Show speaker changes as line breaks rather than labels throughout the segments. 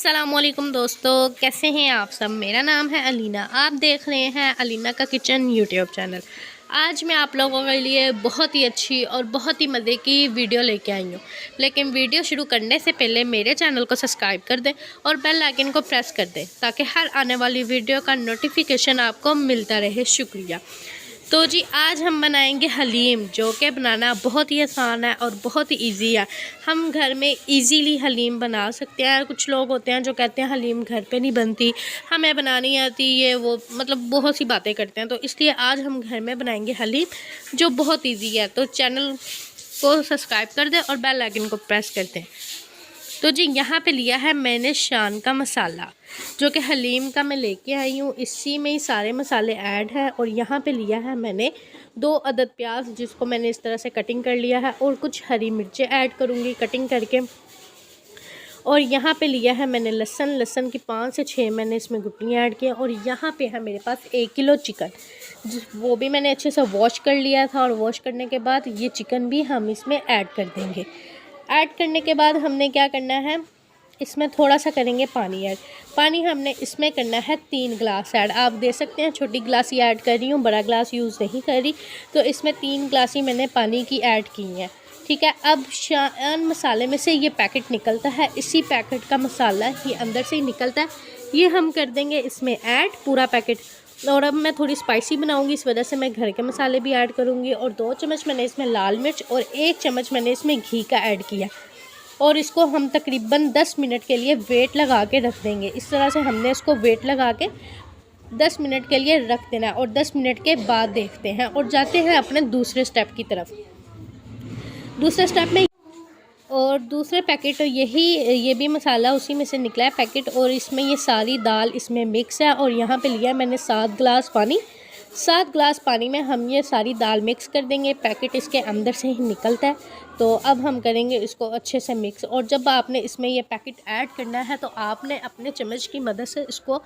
अस्सलामुअलैकुम दोस्तों, कैसे हैं आप सब। मेरा नाम है अलीना, आप देख रहे हैं अलीना का किचन यूट्यूब चैनल। आज मैं आप लोगों के लिए बहुत ही अच्छी और बहुत ही मज़े की वीडियो लेके आई हूँ। लेकिन वीडियो शुरू करने से पहले मेरे चैनल को सब्सक्राइब कर दें और बेल आइकन को प्रेस कर दें ताकि हर आने वाली वीडियो का नोटिफिकेशन आपको मिलता रहे। शुक्रिया। तो जी आज हम बनाएंगे हलीम, जो कि बनाना बहुत ही आसान है और बहुत ही इजी है। हम घर में इजीली हलीम बना सकते हैं। कुछ लोग होते हैं जो कहते हैं हलीम घर पे नहीं बनती, हमें बनानी आती, ये वो मतलब बहुत सी बातें करते हैं। तो इसलिए आज हम घर में बनाएंगे हलीम, जो बहुत ईजी है। तो चैनल को सब्सक्राइब कर दें और बेल आइकन को प्रेस कर दें। तो जी यहाँ पे लिया है मैंने शान का मसाला, जो कि हलीम का मैं लेके आई हूँ। इसी में ही सारे मसाले ऐड है। और यहाँ पे लिया है मैंने 2 अदद प्याज, जिसको मैंने इस तरह से कटिंग कर लिया है, और कुछ हरी मिर्चें ऐड करूँगी कटिंग करके। और यहाँ पे लिया है मैंने लहसुन की 5 से 6 मैंने इसमें गुटलियाँ ऐड किया। और यहाँ पे है मेरे पास 1 किलो चिकन, वो भी मैंने अच्छे से वॉश कर लिया था। और वॉश करने के बाद ये चिकन भी हम इसमें ऐड कर देंगे। ऐड करने के बाद हमने क्या करना है, इसमें थोड़ा सा करेंगे पानी ऐड। पानी हमने इसमें करना है 3 गिलास ऐड। आप दे सकते हैं छोटी गिलास ही ऐड कर रही हूँ, बड़ा गिलास यूज़ नहीं कर रही। तो इसमें 3 गिलास ही मैंने पानी की ऐड की है। ठीक है। अब शान मसाले में से ये पैकेट निकलता है, इसी पैकेट का मसाला ये अंदर से ही निकलता है, ये हम कर देंगे इसमें ऐड पूरा पैकेट। और अब मैं थोड़ी स्पाइसी बनाऊंगी, इस वजह से मैं घर के मसाले भी ऐड करूंगी। और 2 चम्मच मैंने इसमें लाल मिर्च और 1 चम्मच मैंने इसमें घी का ऐड किया। और इसको हम तकरीबन 10 मिनट के लिए वेट लगा के रख देंगे। इस तरह से हमने इसको वेट लगा के 10 मिनट के लिए रख देना है। और 10 मिनट के बाद देखते हैं और जाते हैं अपने दूसरे स्टेप की तरफ। दूसरे स्टेप में और दूसरे पैकेट ये भी मसाला उसी में से निकला है पैकेट। और इसमें ये सारी दाल इसमें मिक्स है। और यहाँ पे लिया मैंने 7 गिलास पानी। 7 गिलास पानी में हम ये सारी दाल मिक्स कर देंगे। पैकेट इसके अंदर से ही निकलता है। तो अब हम करेंगे इसको अच्छे से मिक्स। और जब आपने इसमें ये पैकेट ऐड करना है तो आपने अपने चम्मच की मदद से इसको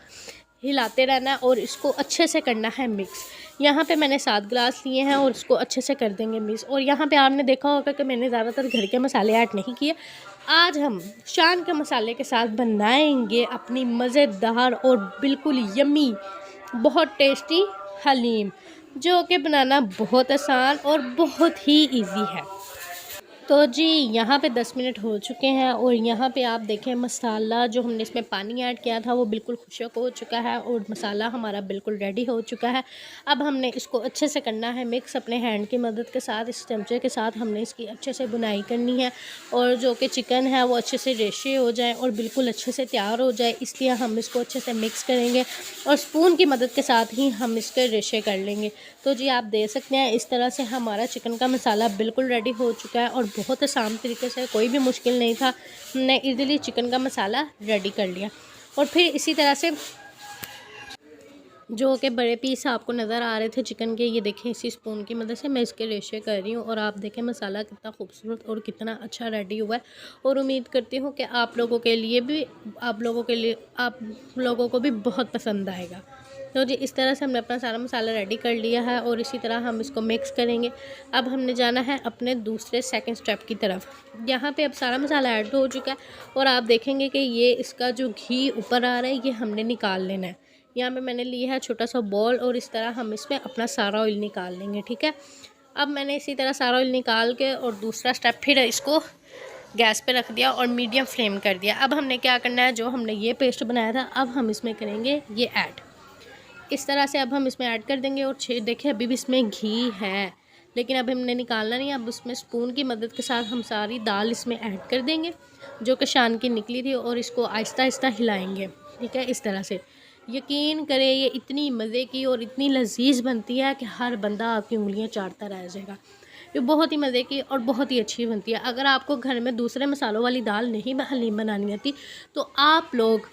हिलाते रहना है और इसको अच्छे से करना है मिक्स। यहाँ पे मैंने 7 गिलास लिए हैं और इसको अच्छे से कर देंगे मिक्स। और यहाँ पे आपने देखा होगा कि मैंने ज़्यादातर घर के मसाले ऐड नहीं किए। आज हम शान के मसाले के साथ बनाएंगे अपनी मज़ेदार और बिल्कुल यम्मी बहुत टेस्टी हलीम, जो कि बनाना बहुत आसान और बहुत ही इजी है। तो जी यहाँ पे 10 मिनट हो चुके हैं। और यहाँ पे आप देखें मसाला जो हमने इसमें पानी ऐड किया था वो बिल्कुल खुश्क हो चुका है और मसाला हमारा बिल्कुल रेडी हो चुका है। अब हमने इसको अच्छे से करना है मिक्स अपने हैंड की मदद के साथ। इस चमचे के साथ हमने इसकी अच्छे से बुनाई करनी है और जो कि चिकन है वो अच्छे से रेशे हो जाए और बिल्कुल अच्छे से तैयार हो जाए, इसलिए हम इसको अच्छे से मिक्स करेंगे और स्पून की मदद के साथ ही हम इसके रेशे कर लेंगे। तो जी आप देख सकते हैं इस तरह से हमारा चिकन का मसाला बिल्कुल रेडी हो चुका है और बहुत आसान तरीके से, कोई भी मुश्किल नहीं था, हमने इजीली चिकन का मसाला रेडी कर लिया। और फिर इसी तरह से जो कि बड़े पीस आपको नज़र आ रहे थे चिकन के, ये देखें इसी स्पून की मदद से मैं इसके रेशे कर रही हूँ। और आप देखें मसाला कितना खूबसूरत और कितना अच्छा रेडी हुआ है। और उम्मीद करती हूँ कि आप लोगों को भी बहुत पसंद आएगा। तो जी इस तरह से हमने अपना सारा मसाला रेडी कर लिया है और इसी तरह हम इसको मिक्स करेंगे। अब हमने जाना है अपने दूसरे सेकंड स्टेप की तरफ। यहाँ पे अब सारा मसाला ऐड हो चुका है और आप देखेंगे कि ये इसका जो घी ऊपर आ रहा है ये हमने निकाल लेना है। यहाँ पे मैंने लिया है छोटा सा बॉल और इस तरह हम इसमें अपना सारा ऑयल निकाल लेंगे। ठीक है। अब मैंने इसी तरह सारा ऑयल निकाल के और दूसरा स्टेप फिर इसको गैस पे रख दिया और मीडियम फ्लेम कर दिया। अब हमने क्या करना है, जो हमने ये पेस्ट बनाया था अब हम इसमें करेंगे ये ऐड। इस तरह से अब हम इसमें ऐड कर देंगे। और देखिए अभी भी इसमें घी है लेकिन अब हमने निकालना नहीं। अब उसमें स्पून की मदद के साथ हम सारी दाल इसमें ऐड कर देंगे जो कि शान की निकली थी और इसको आहिस्ता आहिस्ता हिलाएंगे। ठीक है। इस तरह से यकीन करें ये इतनी मज़े की और इतनी लजीज बनती है कि हर बंदा आपकी उंगलियां चाटता रह जाएगा। ये बहुत ही मज़े की और बहुत ही अच्छी बनती है। अगर आपको घर में दूसरे मसालों वाली दाल नहीं हलीम बनानी आती तो आप लोग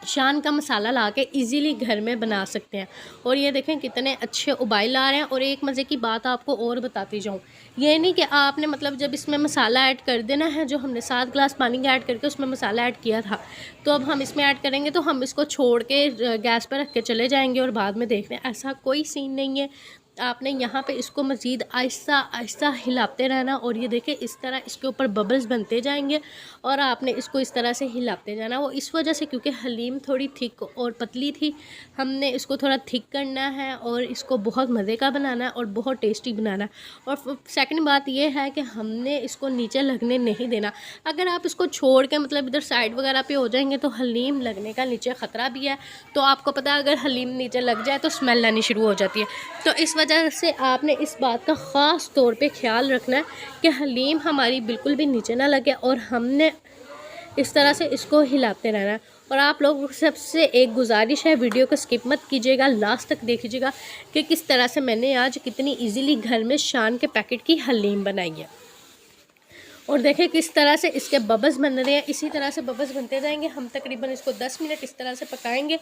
शान का मसाला ला के ईज़िली घर में बना सकते हैं। और ये देखें कितने अच्छे उबाल आ रहे हैं। और एक मज़े की बात आपको और बताती जाऊँ, ये नहीं कि आपने मतलब जब इसमें मसाला ऐड कर देना है, जो हमने 7 गिलास पानी का ऐड करके उसमें मसाला ऐड किया था, तो अब हम इसमें ऐड करेंगे तो हम इसको छोड़ के गैस पर रख के चले जाएंगे और बाद में देखते हैं, ऐसा कोई सीन नहीं है। आपने यहाँ पे इसको मज़ीद आहिस्ता आहिस्ता हिलाते रहना। और ये देखिए इस तरह इसके ऊपर बबल्स बनते जाएंगे और आपने इसको इस तरह से हिलाते जाना। वो इस वजह से क्योंकि हलीम थोड़ी थिक और पतली थी, हमने इसको थोड़ा थिक करना है और इसको बहुत मज़े का बनाना है और बहुत टेस्टी बनाना है। और सेकंड बात ये है कि हमने इसको नीचे लगने नहीं देना। अगर आप इसको छोड़ के मतलब इधर साइड वगैरह पे हो जाएंगे तो हलीम लगने का नीचे ख़तरा भी है। तो आपको पता है अगर हलीम नीचे लग जाए तो स्मेल आनी शुरू हो जाती है। तो इस वजह से आपने इस बात का ख़ास तौर पे ख्याल रखना है कि हलीम हमारी बिल्कुल भी नीचे ना लगे और हमने इस तरह से इसको हिलाते रहना है। और आप लोग सबसे एक गुजारिश है, वीडियो को स्किप मत कीजिएगा, लास्ट तक देखिएगा कि किस तरह से मैंने आज कितनी इजीली घर में शान के पैकेट की हलीम बनाई है। और देखें किस तरह से इसके बबल्स बन रहे हैं। इसी तरह से बबल्स बनते जाएंगे। हम तकरीबन इसको 10 मिनट इस तरह से पकाएंगे।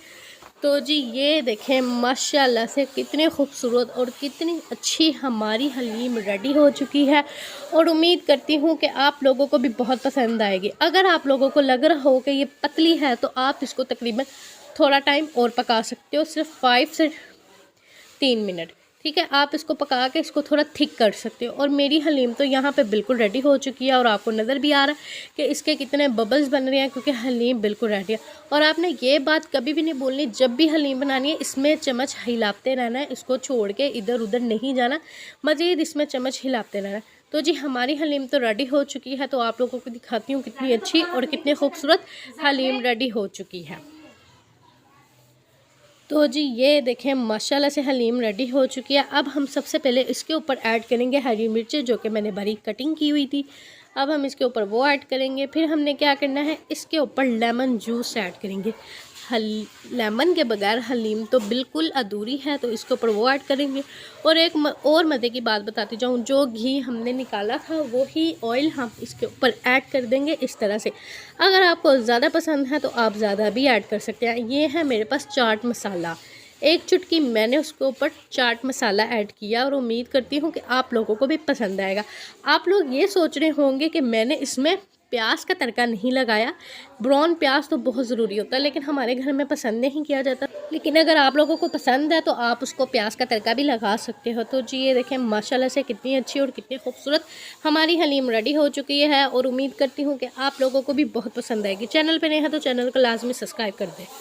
तो जी ये देखें माशाल्लाह से कितने खूबसूरत और कितनी अच्छी हमारी हलीम रेडी हो चुकी है। और उम्मीद करती हूँ कि आप लोगों को भी बहुत पसंद आएगी। अगर आप लोगों को लग रहा हो कि ये पतली है तो आप इसको तकरीबन थोड़ा टाइम और पका सकते हो, सिर्फ 5 से 3 मिनट। ठीक है, आप इसको पका के इसको थोड़ा थिक कर सकते हो। और मेरी हलीम तो यहाँ पे बिल्कुल रेडी हो चुकी है और आपको नज़र भी आ रहा है कि इसके कितने बबल्स बन रहे हैं, क्योंकि हलीम बिल्कुल रेडी है। और आपने ये बात कभी भी नहीं बोलनी, जब भी हलीम बनानी है इसमें चम्मच हिलाते रहना है, इसको छोड़ के इधर उधर नहीं जाना, मज़ीद इसमें चम्मच हिलाते रहना है। तो जी हमारी हलीम तो रेडी हो चुकी है। तो आप लोगों को दिखाती हूँ कितनी अच्छी और कितनी खूबसूरत हलीम रेडी हो चुकी है। तो जी ये देखें माशाल्लाह से हलीम रेडी हो चुकी है। अब हम सबसे पहले इसके ऊपर ऐड करेंगे हरी मिर्चें, जो कि मैंने बारीक कटिंग की हुई थी। अब हम इसके ऊपर वो ऐड करेंगे। फिर हमने क्या करना है, इसके ऊपर लेमन जूस ऐड करेंगे। लेमन के बगैर हलीम तो बिल्कुल अधूरी है, तो इसके ऊपर वो ऐड करेंगे। और एक और मज़े की बात बताती जाऊँ, जो घी हमने निकाला था वो ही ऑयल हम इसके ऊपर ऐड कर देंगे इस तरह से। अगर आपको ज़्यादा पसंद है तो आप ज़्यादा भी ऐड कर सकते हैं। ये है मेरे पास चाट मसाला, एक चुटकी मैंने उसके ऊपर चाट मसाला ऐड किया और उम्मीद करती हूँ कि आप लोगों को भी पसंद आएगा। आप लोग ये सोच रहे होंगे कि मैंने इसमें प्याज का तड़का नहीं लगाया। ब्राउन प्याज तो बहुत ज़रूरी होता है, लेकिन हमारे घर में पसंद नहीं किया जाता। लेकिन अगर आप लोगों को पसंद है तो आप उसको प्याज का तड़का भी लगा सकते हो। तो जी ये देखें माशाल्लाह से कितनी अच्छी और कितनी खूबसूरत हमारी हलीम रेडी हो चुकी है। और उम्मीद करती हूँ कि आप लोगों को भी बहुत पसंद आएगी। चैनल पर नए हैं तो चैनल को लाजमी सब्सक्राइब कर दें।